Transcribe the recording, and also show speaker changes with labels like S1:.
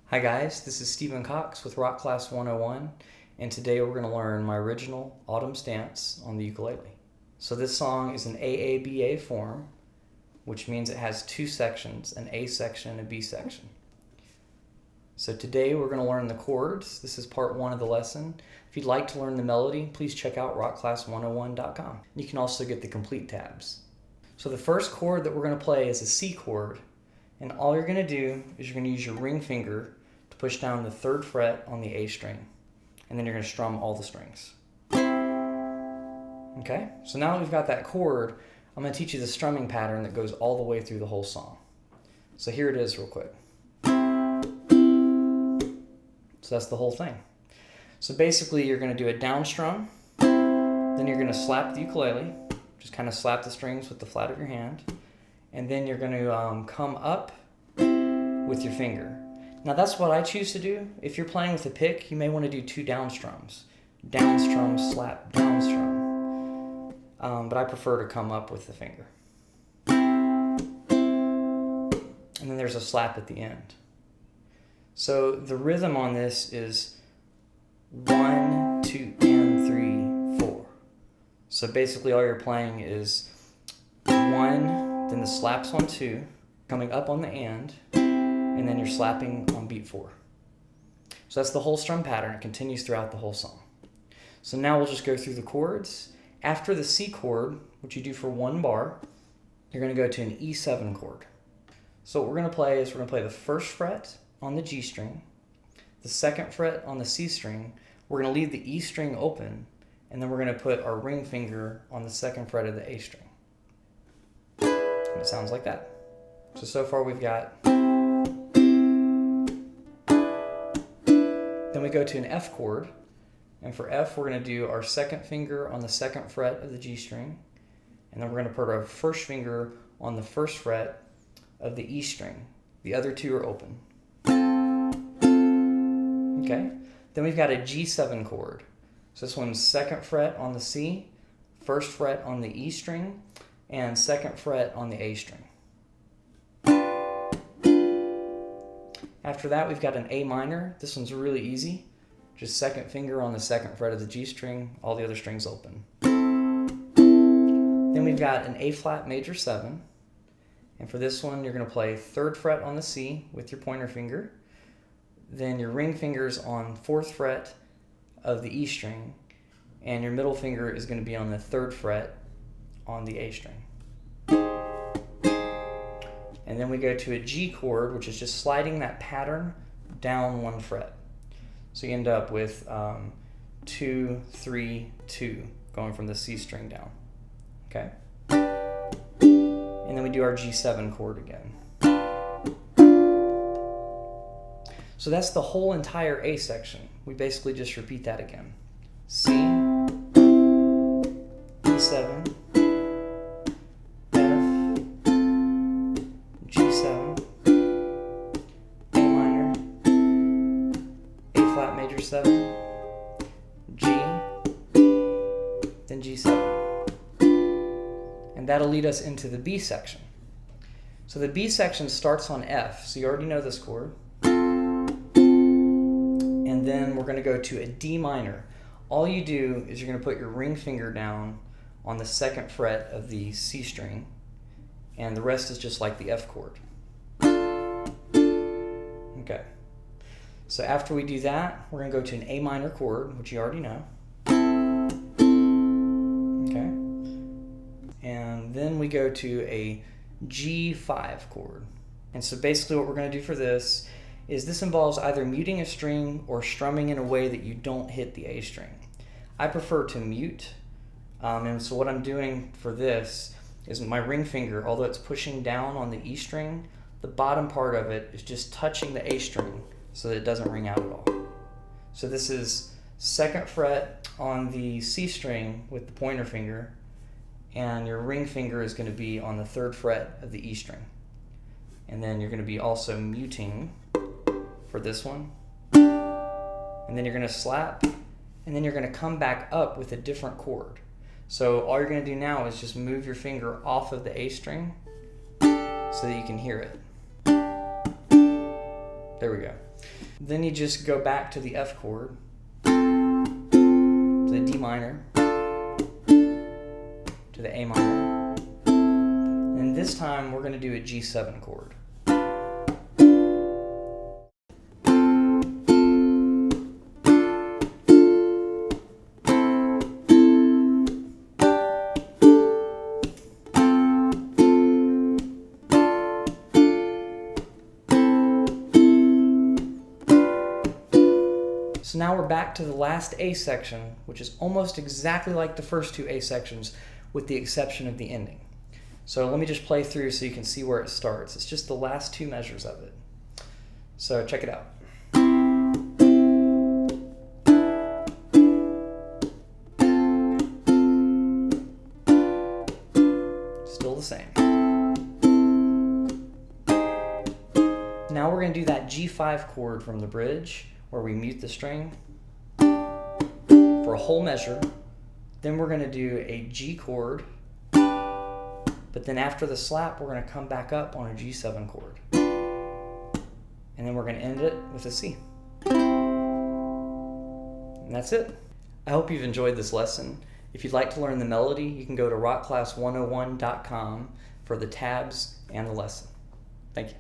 S1: Hi guys, this is Stephen Cox with Rock Class 101, and today we're going to learn my original Autumn Stance on the ukulele. So this song is an AABA form, which means it has two sections, an A section and a B section. So today we're going to learn the chords. This is part one of the lesson. If you'd like to learn the melody, please check out rockclass101.com. You can also get the complete tabs. So the first chord that we're going to play is a C chord, and all you're going to do is you're going to use your ring finger to push down the 3rd fret on the A string, and then you're going to strum all the strings. Okay, so now that we've got that chord, I'm going to teach you the strumming pattern that goes all the way through the whole song. So here it is real quick. So that's the whole thing. So basically you're going to do a down strum, then you're going to slap the ukulele, just kind of slap the strings with the flat of your hand, and then you're going to come up with your finger. Now that's what I choose to do. If you're playing with a pick, you may want to do 2 down strums. Down strum, slap, down strum. But I prefer to come up with the finger. And then there's a slap at the end. So the rhythm on this is 1, 2, and 3, 4. So basically all you're playing is 1, then the slaps on 2, coming up on the and then you're slapping on beat 4. So that's the whole strum pattern. It continues throughout the whole song. So now we'll just go through the chords. After the C chord, which you do for 1 bar, you're going to go to an E7 chord. So what we're going to play is we're going to play the 1st fret on the G string, the 2nd fret on the C string. We're going to leave the E string open, and then we're going to put our ring finger on the 2nd fret of the A string. And it sounds like that. So far we've got. Then we go to an F chord, and for F we're going to do our 2nd finger on the 2nd fret of the G string, and then we're going to put our 1st finger on the 1st fret of the E string. The other 2 are open. Okay, then we've got a G7 chord. So this one's 2nd fret on the C, 1st fret on the E string, and 2nd fret on the A string. After that, we've got an A minor. This one's really easy. Just 2nd finger on the 2nd fret of the G string, all the other strings open. Then we've got an A flat major 7. And for this one, you're going to play 3rd fret on the C with your pointer finger. Then your ring finger's on 4th fret of the E string, and your middle finger is going to be on the 3rd fret on the A string. And then we go to a G chord, which is just sliding that pattern down 1 fret. So you end up with 2, 3, 2, going from the C string down. Okay? And then we do our G7 chord again. So that's the whole entire A section. We basically just repeat that again. C, E7, F, G7, A minor, A flat major 7, G, then G7. And that'll lead us into the B section. So the B section starts on F, so you already know this chord. And then we're going to go to a D minor. All you do is you're going to put your ring finger down on the 2nd fret of the C string, and the rest is just like the F chord. Okay. So after we do that, we're going to go to an A minor chord, which you already know. Okay. And then we go to a G5 chord. And so basically what we're going to do for this is this involves either muting a string or strumming in a way that you don't hit the A string. I prefer to mute, and so what I'm doing for this is my ring finger, although it's pushing down on the E string, the bottom part of it is just touching the A string so that it doesn't ring out at all. So this is 2nd fret on the C string with the pointer finger, and your ring finger is going to be on the 3rd fret of the E string. And then you're going to be also muting for this one. And then you're going to slap, and then you're going to come back up with a different chord. So all you're going to do now is just move your finger off of the A string so that you can hear it. There we go. Then you just go back to the F chord, to the D minor, to the A minor, and this time we're going to do a G7 chord. So now we're back to the last A section, which is almost exactly like the first two A sections with the exception of the ending. So let me just play through so you can see where it starts. It's just the last two measures of it. So check it out. Still the same. Now we're going to do that G5 chord from the bridge, where we mute the string for a whole measure. Then we're going to do a G chord, but then after the slap we're going to come back up on a G7 chord, and then we're going to end it with a C. And that's it. I hope you've enjoyed this lesson. If you'd like to learn the melody, you can go to rockclass101.com for the tabs and the lesson. Thank you.